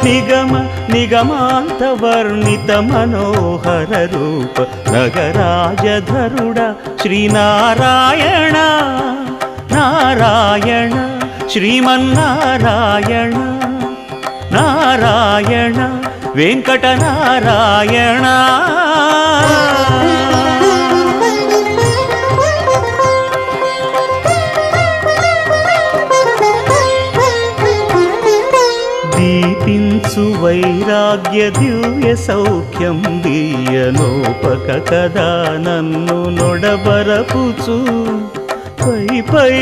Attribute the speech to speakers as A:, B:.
A: నిగమ నిగమాంత వర్ణిత మనోహర రూప నగరాజధరుడ శ్రీనారాయణ నారాయణ శ్రీమన్నారాయణ నారాయణ వెంకటనారాయణ దీపించు వైరాగ్య దివ్య సౌఖ్యం దీయనోపక కదా నన్ను నొడబరపుచు పై పై